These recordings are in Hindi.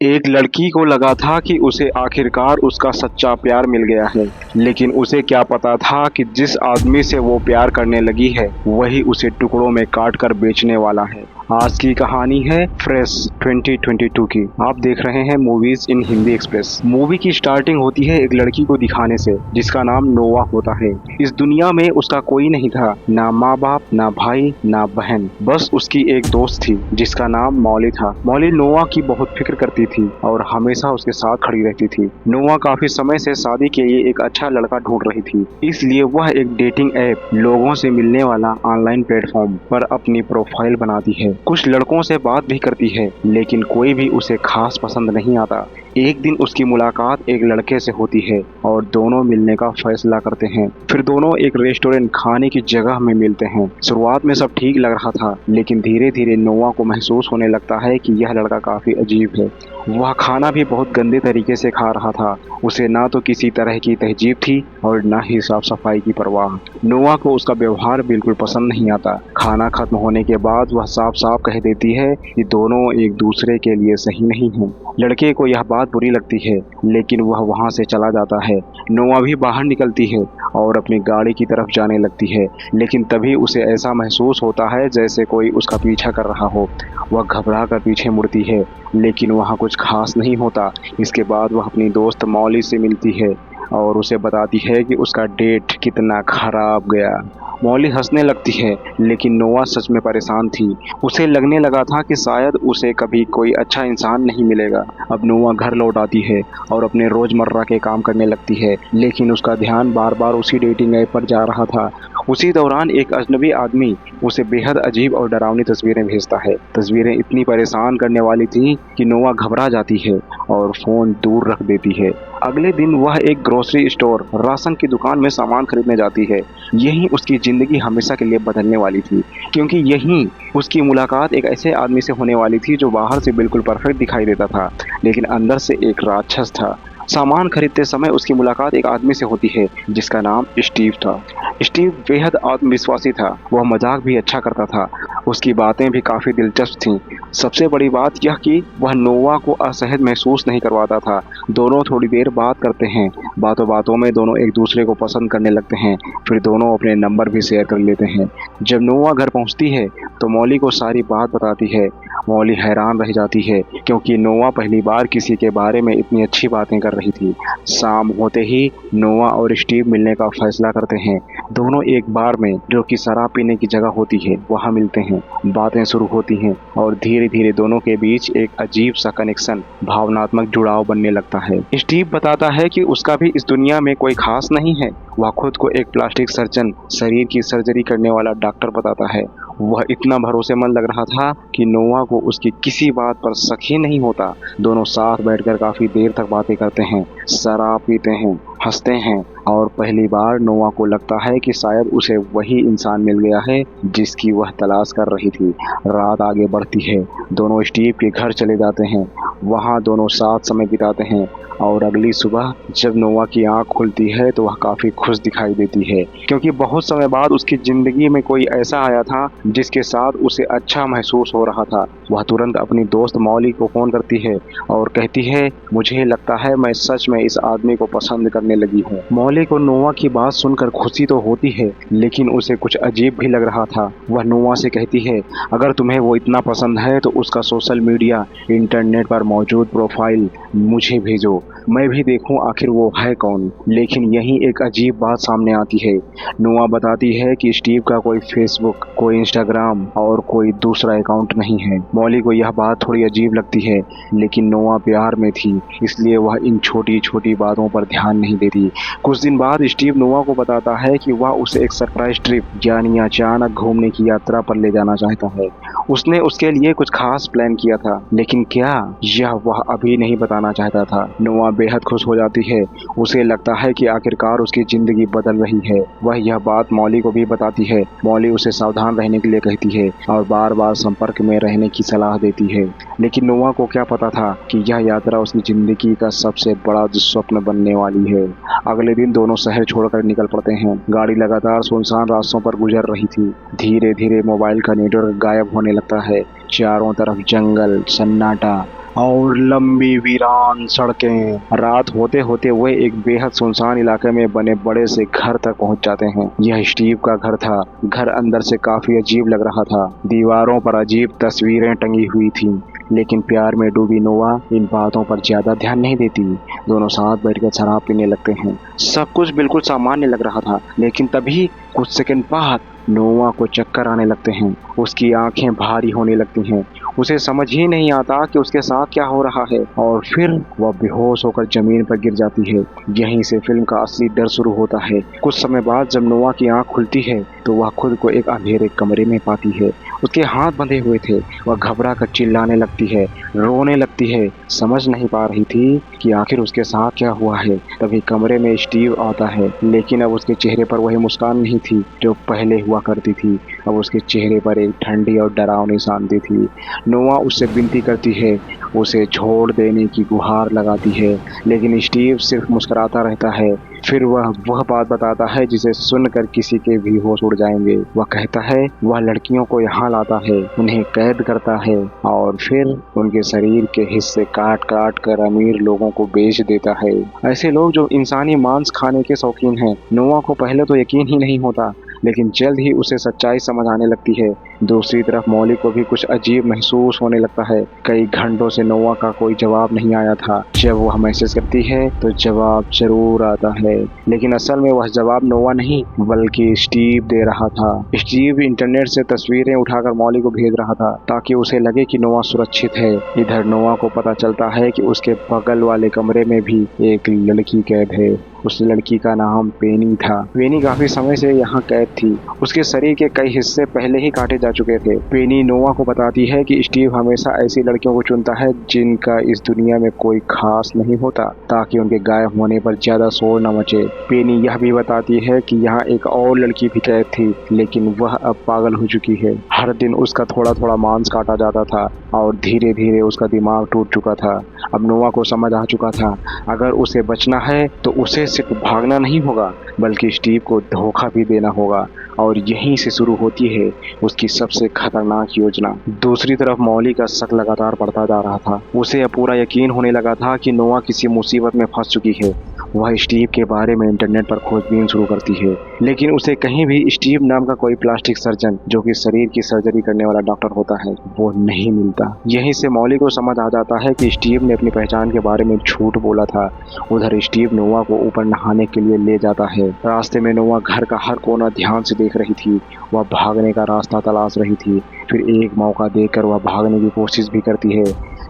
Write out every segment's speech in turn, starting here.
एक लड़की को लगा था कि उसे आखिरकार उसका सच्चा प्यार मिल गया है, लेकिन उसे क्या पता था कि जिस आदमी से वो प्यार करने लगी है वही उसे टुकड़ों में काट कर बेचने वाला है। आज की कहानी है फ्रेश 2022 की। आप देख रहे हैं मूवीज इन हिंदी एक्सप्रेस। मूवी की स्टार्टिंग होती है एक लड़की को दिखाने से जिसका नाम नोवा होता है। इस दुनिया में उसका कोई नहीं था, ना माँ बाप, ना भाई, ना बहन, बस उसकी एक दोस्त थी जिसका नाम मौली था। मौली नोवा की बहुत फिक्र करती थी और हमेशा उसके साथ खड़ी रहती थी। नोवा काफी समय से शादी के लिए एक अच्छा लड़का ढूंढ रही थी, इसलिए वह एक डेटिंग ऐप, लोगों से मिलने वाला ऑनलाइन प्लेटफॉर्म पर अपनी प्रोफाइल बनाती है। कुछ लड़कों से बात भी करती है, लेकिन कोई भी उसे खास पसंद नहीं आता। एक दिन उसकी मुलाकात एक लड़के से होती है और दोनों मिलने का फैसला करते हैं। फिर दोनों एक रेस्टोरेंट खाने की जगह में मिलते हैं। शुरुआत में सब ठीक लग रहा था, लेकिन धीरे धीरे नोवा को महसूस होने लगता है कि यह लड़का काफी अजीब है। वह खाना भी बहुत गंदे तरीके से खा रहा था। उसे ना तो किसी तरह की तहजीब थी और ना ही साफ सफाई की परवाह। नोवा को उसका व्यवहार बिल्कुल पसंद नहीं आता। खाना खत्म होने के बाद वह साफ साफ कह देती है कि दोनों एक दूसरे के लिए सही नहीं हैं। लड़के को यह बात बुरी लगती है, लेकिन वह वहां से चला जाता है। नोवा भी बाहर निकलती है और अपनी गाड़ी की तरफ जाने लगती है, लेकिन तभी उसे ऐसा महसूस होता है जैसे कोई उसका पीछा कर रहा हो। वह घबरा कर पीछे मुड़ती है, लेकिन वहाँ कुछ खास नहीं होता। इसके बाद वह अपनी दोस्त मौली से मिलती है और उसे बताती है कि उसका डेट कितना खराब गया। मौली हंसने लगती है, लेकिन नोवा सच में परेशान थी। उसे लगने लगा था कि शायद उसे कभी कोई अच्छा इंसान नहीं मिलेगा। अब नोवा घर लौट आती है और अपने रोजमर्रा के काम करने लगती है, लेकिन उसका ध्यान बार बार उसी डेटिंग ऐप पर जा रहा था। उसी दौरान एक अजनबी आदमी उसे बेहद अजीब और डरावनी तस्वीरें भेजता है। तस्वीरें इतनी परेशान करने वाली थी कि नोवा घबरा जाती है और फोन दूर रख देती है। अगले दिन वह एक ग्रोसरी स्टोर, राशन की दुकान में सामान खरीदने जाती है। यही उसकी जिंदगी हमेशा के लिए बदलने वाली थी, क्योंकि यही उसकी मुलाकात एक ऐसे आदमी से होने वाली थी जो बाहर से बिल्कुल परफेक्ट दिखाई देता था, लेकिन अंदर से एक राक्षस था। सामान खरीदते समय उसकी मुलाकात एक आदमी से होती है जिसका नाम स्टीव था। स्टीव बेहद आत्मविश्वासी था। वह मजाक भी अच्छा करता था। उसकी बातें भी काफी दिलचस्प थीं। सबसे बड़ी बात यह कि वह नोवा को असहज महसूस नहीं करवाता था। दोनों थोड़ी देर बात करते हैं। बातों बातों में दोनों एक दूसरे को पसंद करने लगते हैं। फिर दोनों अपने नंबर भी शेयर कर लेते हैं। जब नोवा घर पहुंचती है तो मौली को सारी बात बताती है। मौली हैरान रह जाती है, क्योंकि नोवा पहली बार किसी के बारे में इतनी अच्छी बातें कर रही थी। शाम होते ही नोवा और स्टीव मिलने का फैसला करते हैं। दोनों एक बार में, जो कि शराब पीने की जगह होती है, वहां मिलते हैं। बातें शुरू होती हैं और धीरे धीरे दोनों के बीच एक अजीब सा कनेक्शन, भावनात्मक जुड़ाव बनने लगता है। स्टीव बताता है कि उसका भी इस दुनिया में कोई खास नहीं है। वह खुद को एक प्लास्टिक सर्जन, शरीर की सर्जरी करने वाला डॉक्टर बताता है। वह इतना भरोसेमंद लग रहा था कि नोवा को उसकी किसी बात पर शक ही नहीं होता। दोनों साथ बैठकर काफी देर तक बातें करते हैं, शराब पीते हैं, हंसते हैं और पहली बार नोवा को लगता है कि शायद उसे वही इंसान मिल गया है जिसकी वह तलाश कर रही थी। रात आगे बढ़ती है। दोनों स्टीव के घर चले जाते हैं। वहां दोनों साथ समय बिताते हैं और अगली सुबह जब नोवा की आंख खुलती है तो वह काफी खुश दिखाई देती है, क्योंकि बहुत समय बाद उसकी जिंदगी में कोई ऐसा आया था जिसके साथ उसे अच्छा महसूस हो रहा था। वह तुरंत अपनी दोस्त मौली को फोन करती है और कहती है, मुझे लगता है मैं सच में इस आदमी को पसंद करने लगी हूँ। मौली को नोवा की बात सुनकर खुशी तो होती है, लेकिन उसे कुछ अजीब भी लग रहा था। वह नोवा से कहती है, अगर तुम्हें वो इतना पसंद है तो उसका सोशल मीडिया, इंटरनेट पर मौजूद प्रोफाइल मुझे भेजो, मैं भी देखूं आखिर वो है कौन। लेकिन यही एक अजीब बात सामने आती है। नोवा बताती है कि स्टीव का कोई फेसबुक, कोई इंस्टाग्राम और कोई दूसरा अकाउंट नहीं है। मौली को यह बात थोड़ी अजीब लगती है, लेकिन नोवा प्यार में थी, इसलिए वह इन छोटी छोटी बातों पर ध्यान नहीं देती। कुछ दिन बाद स्टीव नोवा को बताता है कि वह उसे एक सरप्राइज ट्रिप, यानी अचानक घूमने की यात्रा पर ले जाना चाहता है। उसने उसके लिए कुछ खास प्लान किया था, लेकिन क्या, यह वह अभी नहीं बताना चाहता था। नोवा बेहद खुश हो जाती है। उसे लगता है कि आखिरकार उसकी जिंदगी बदल रही है। वह यह बात मौली को भी बताती है। मौली उसे सावधान रहने के लिए कहती है और बार बार संपर्क में रहने की सलाह देती है। लेकिन नोवा को क्या पता था कि यह यात्रा उसकी जिंदगी का सबसे बड़ा दुस्वप्न बनने वाली है। अगले दिन दोनों शहर छोड़कर निकल पड़ते हैं। गाड़ी लगातार सुनसान रास्तों पर गुजर रही थी। धीरे धीरे मोबाइल का नेटवर्क गायब होने लगता है। चारों तरफ जंगल, सन्नाटा और लंबी वीरान सड़कें। रात होते होते वे एक बेहद सुनसान इलाके में बने बड़े से घर तक पहुंच जाते हैं। यह स्टीव का घर था। घर अंदर से काफी अजीब लग रहा था। दीवारों पर अजीब तस्वीरें टंगी हुई थीं, लेकिन प्यार में डूबी नोआ इन बातों पर ज्यादा ध्यान नहीं देती। दोनों साथ बैठकर शराब पीने लगते हैं। सब कुछ बिल्कुल सामान्य लग रहा था, लेकिन तभी कुछ सेकंड बाद नोआ को चक्कर आने लगते हैं। उसकी आंखें भारी होने लगती हैं। उसे समझ ही नहीं आता कि उसके साथ क्या हो रहा है, और फिर वह बेहोश होकर जमीन पर गिर जाती है। यहीं से फिल्म का असली डर शुरू होता है। कुछ समय बाद जब नोआ की आंख खुलती है तो वह खुद को एक अंधेरे कमरे में पाती है। उसके हाथ बंधे हुए थे। वह घबरा कर चिल्लाने लगती है, रोने लगती है। समझ नहीं पा रही थी कि आखिर उसके साथ क्या हुआ है। तभी कमरे में स्टीव आता है, लेकिन अब उसके चेहरे पर वही मुस्कान नहीं थी जो पहले हुआ करती थी। अब उसके चेहरे पर एक ठंडी और डरावनी शांति थी। नोआ उससे विनती करती है, उसे छोड़ देने की गुहार लगाती है, लेकिन स्टीव सिर्फ मुस्कुराता रहता है। फिर वह बात बताता है जिसे सुनकर किसी के भी होश उड़ जाएंगे। वह कहता है वह लड़कियों को यहाँ लाता है, उन्हें कैद करता है और फिर उनके शरीर के हिस्से काट काट कर अमीर लोगों को बेच देता है। ऐसे लोग जो इंसानी मांस खाने के शौकीन हैं। नोआ को पहले तो यकीन ही नहीं होता, लेकिन जल्द ही उसे सच्चाई समझ आने लगती है। दूसरी तरफ मौली को भी कुछ अजीब महसूस होने लगता है। कई घंटों से नोआ का कोई जवाब नहीं आया था। जब वह मैसेज करती है तो जवाब जरूर आता है, लेकिन असल में वह जवाब नोआ नहीं बल्कि स्टीव दे रहा था। स्टीव इंटरनेट से तस्वीरें उठाकर मौली को भेज रहा था ताकि उसे लगे कि नोआ सुरक्षित है। इधर नोआ को पता चलता है कि उसके बगल वाले कमरे में भी एक लड़की कैद है। उस लड़की का नाम पेनी था। पेनी काफी समय से यहाँ कैद थी। उसके शरीर के कई हिस्से पहले ही काटे जा चुके थे। पेनी नोआ को बताती है कि स्टीव हमेशा ऐसी लड़कियों को चुनता है जिनका इस दुनिया में कोई खास नहीं होता, ताकि उनके गायब होने पर ज्यादा शोर न मचे। पेनी यह भी बताती है कि यहाँ एक और लड़की भी कैद थी, लेकिन वह अब पागल हो चुकी है। हर दिन उसका थोड़ा थोड़ा मांस काटा जाता था और धीरे धीरे उसका दिमाग टूट चुका था। अब नोआ को समझ आ चुका था, अगर उसे बचना है तो उसे सिर्फ भागना नहीं होगा बल्कि स्टीव को धोखा भी देना होगा। और यहीं से शुरू होती है उसकी सबसे खतरनाक योजना। दूसरी तरफ मौली का शक लगातार बढ़ता जा रहा था। उसे अब पूरा यकीन होने लगा था कि नोआ किसी मुसीबत में फंस चुकी है। वह स्टीव के बारे में इंटरनेट पर खोजबीन शुरू करती है, लेकिन उसे कहीं भी स्टीव नाम का कोई प्लास्टिक सर्जन जो कि शरीर की सर्जरी करने वाला डॉक्टर होता है वो नहीं मिलता। यहीं से मौली को समझ आ जाता है कि स्टीव ने अपनी पहचान के बारे में झूठ बोला था। उधर स्टीव नोआ को ऊपर नहाने के लिए ले जाता है। रास्ते में नोआ घर का हर कोना ध्यान से देख रही थी। वह भागने का रास्ता तलाश रही थी। फिर एक मौका देकर वह भागने की कोशिश भी करती है,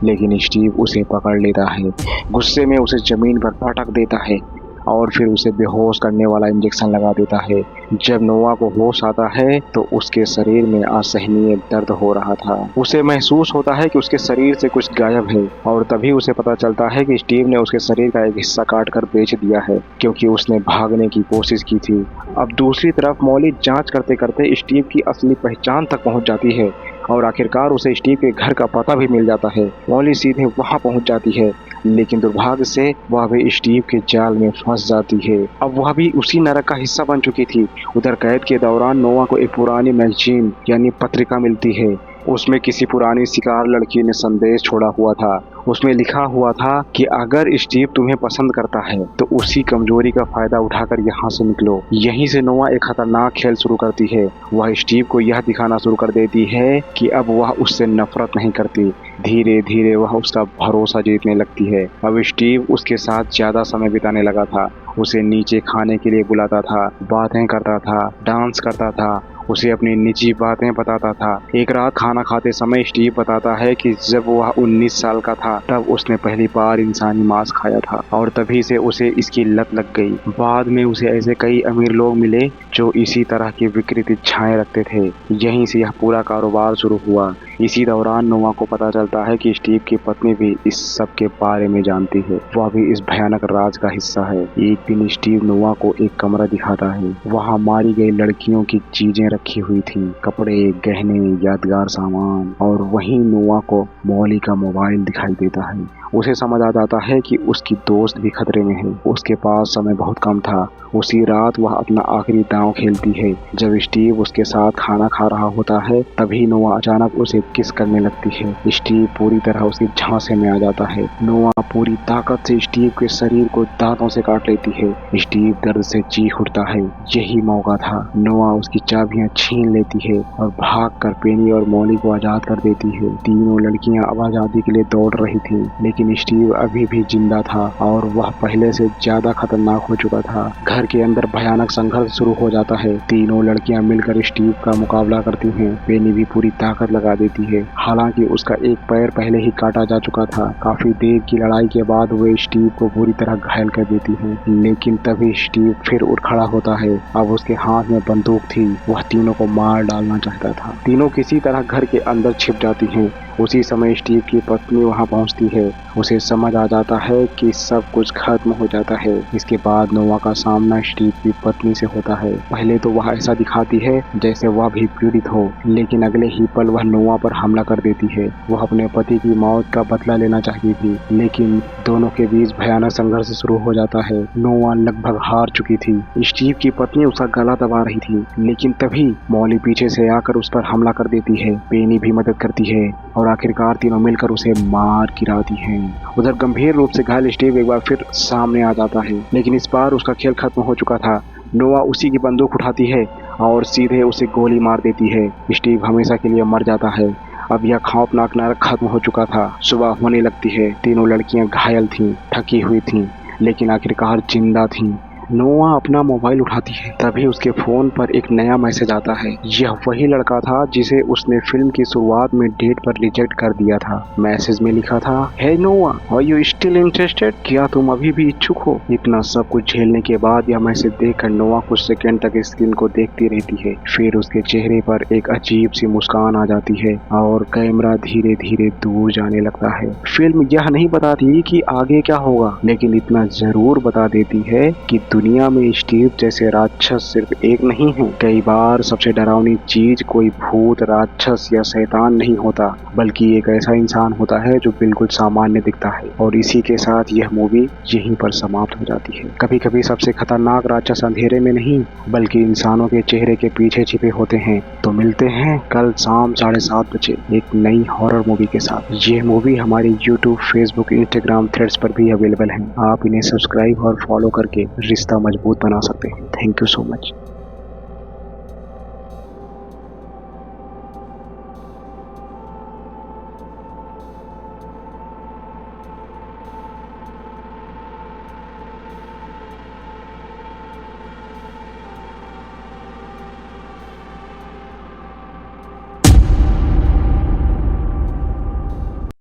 लेकिन स्टीव उसे पकड़ लेता है। गुस्से में उसे जमीन पर पटक देता है और फिर उसे बेहोश करने वाला इंजेक्शन लगा देता है। जब नोआ को होश आता है तो उसके शरीर में असहनीय दर्द हो रहा था। उसे महसूस होता है कि उसके शरीर से कुछ गायब है, और तभी उसे पता चलता है कि स्टीव ने उसके शरीर का एक हिस्सा काट कर बेच दिया है क्योंकि उसने भागने की कोशिश की थी। अब दूसरी तरफ मौली जांच करते करते स्टीव की असली पहचान तक पहुंच जाती है और आखिरकार उसे स्टीव के घर का पता भी मिल जाता है। मौली सीधे वहां पहुंच जाती है, लेकिन दुर्भाग्य से वह भी स्टीव के जाल में फंस जाती है। अब वह भी उसी नरक का हिस्सा बन चुकी थी। उधर कैद के दौरान नोआ को एक पुरानी मैगजीन यानी पत्रिका मिलती है। उसमें किसी पुरानी शिकार लड़की ने संदेश छोड़ा हुआ था। उसमें लिखा हुआ था कि अगर स्टीव तुम्हें पसंद करता है तो उसकी कमजोरी का फायदा उठाकर यहाँ से निकलो। यहीं से नोआ एक खतरनाक खेल शुरू करती है। वह स्टीव को यह दिखाना शुरू कर देती है कि अब वह उससे नफरत नहीं करती। धीरे धीरे वह उसका भरोसा जीतने लगती है। अब स्टीव उसके साथ ज्यादा समय बिताने लगा था। उसे नीचे खाने के लिए बुलाता था, बातें करता था, डांस करता था, उसे अपनी निजी बातें बताता था। एक रात खाना खाते समय स्टीव बताता है कि जब वह 19 साल का था तब उसने पहली बार इंसानी मांस खाया था और तभी से उसे इसकी लत लग गई। बाद में उसे ऐसे कई अमीर लोग मिले जो इसी तरह की विकृत इच्छाएं रखते थे। यहीं से यह पूरा कारोबार शुरू हुआ। इसी दौरान नोआ को पता चलता है कि स्टीव की पत्नी भी इस सब के बारे में जानती है। वह भी इस भयानक राज का हिस्सा है। एक दिन स्टीव नोआ को एक कमरा दिखाता है। वहाँ मारी गई लड़कियों की चीजें रखी हुई थी, कपड़े, गहने, यादगार सामान, और वहीं नोआ को मौली का मोबाइल दिखाई देता है। उसे समझ आ जाता है कि उसकी दोस्त भी खतरे में है। उसके पास समय बहुत कम था। उसी रात वह अपना आखिरी दांव खेलती है। जब स्टीव उसके साथ खाना खा रहा होता है तभी नोआ अचानक उसे किस करने लगती है। स्टीव पूरी तरह उसके झांसे में आ जाता है। नोआ पूरी ताकत से स्टीव के शरीर को दांतों से काट लेती है। स्टीव दर्द से चीख उठता है। यही मौका था। नोआ उसकी चाबियां छीन लेती है और भागकर पेनी और मॉली को आजाद कर देती है। तीनों लड़कियां अब आजादी के लिए दौड़ रही थीं, लेकिन स्टीव अभी भी जिंदा था और वह पहले से ज्यादा खतरनाक हो चुका था। घर के अंदर भयानक संघर्ष शुरू हो जाता है। तीनों लड़कियां मिलकर स्टीव का मुकाबला करती हैं। पेनी भी पूरी ताकत लगा देती है। हालांकि उसका एक पैर पहले ही काटा जा चुका था। काफी देर की लड़ाई के बाद वे स्टीव को पूरी तरह घायल कर देती हैं, लेकिन तभी स्टीव फिर उठ खड़ा होता है। अब उसके हाथ में बंदूक थी। वह तीनों को मार डालना चाहता था। तीनों किसी तरह घर के अंदर छिप जाती हैं। उसी समय स्टीव की पत्नी वहां पहुंचती है। उसे समझ आ जाता है कि सब कुछ खत्म हो जाता है। इसके बाद नोआ का सामना स्टीव की पत्नी से होता है। पहले तो वह ऐसा दिखाती है जैसे वह भी पीड़ित हो, लेकिन अगले ही पल वह नोआ पर हमला कर देती है। वह अपने पति की मौत का बदला लेना चाहती थी, लेकिन दोनों के बीच भयानक संघर्ष शुरू हो जाता है। नोआ लगभग हार चुकी थी। स्टीव की पत्नी उसका गला दबा रही थी, लेकिन तभी मॉली पीछे से आकर उस पर हमला कर देती है। पेनी भी मदद करती है और आखिरकार तीनों मिलकर उसे मार गिराती हैं। उधर गंभीर रूप से घायल स्टीव एक बार फिर सामने आ जाता है, लेकिन इस बार उसका खेल खत्म हो चुका था। नोआ उसी की बंदूक उठाती है और सीधे उसे गोली मार देती है। स्टीव हमेशा के लिए मर जाता है। अब यह खौफनाक नाटक खत्म हो चुका था। सुबह होने लगती है। तीनों लड़कियां घायल थीं, थकी हुई थीं, लेकिन आखिरकार जिंदा थीं। नोआ अपना मोबाइल उठाती है, तभी उसके फोन पर एक नया मैसेज आता है। यह वही लड़का था जिसे उसने फिल्म की शुरुआत में डेट पर रिजेक्ट कर दिया था। मैसेज में लिखा था, हे नोआ, आर यू स्टिल इंटरेस्टेड? क्या तुम अभी भी इच्छुक हो? इतना सब कुछ झेलने के बाद यह मैसेज देखकर नोआ कुछ सेकंड तक स्क्रीन को देखती रहती है। फिर उसके चेहरे पर एक अजीब सी मुस्कान आ जाती है और कैमरा धीरे धीरे दूर जाने लगता है। फिल्म यह नहीं बताती कि आगे क्या होगा, लेकिन इतना जरूर बता देती है कि दुनिया में स्टीव जैसे राक्षस सिर्फ एक नहीं है। कई बार सबसे डरावनी चीज कोई भूत, राक्षस या शैतान नहीं होता, बल्कि एक ऐसा इंसान होता है जो बिल्कुल सामान्य दिखता है। और इसी के साथ यह मूवी यहीं पर समाप्त हो जाती है। कभी कभी सबसे खतरनाक राक्षस अंधेरे में नहीं, बल्कि इंसानों के चेहरे के पीछे छिपे होते हैं। तो मिलते हैं कल शाम 7:30 बजे एक नई हॉरर मूवी के साथ। ये मूवी हमारे YouTube, Facebook, Instagram, थ्रेड्स पर भी अवेलेबल है। आप इन्हें सब्सक्राइब और फॉलो करके रिश्ता मजबूत बना सकते हैं। Thank you so much.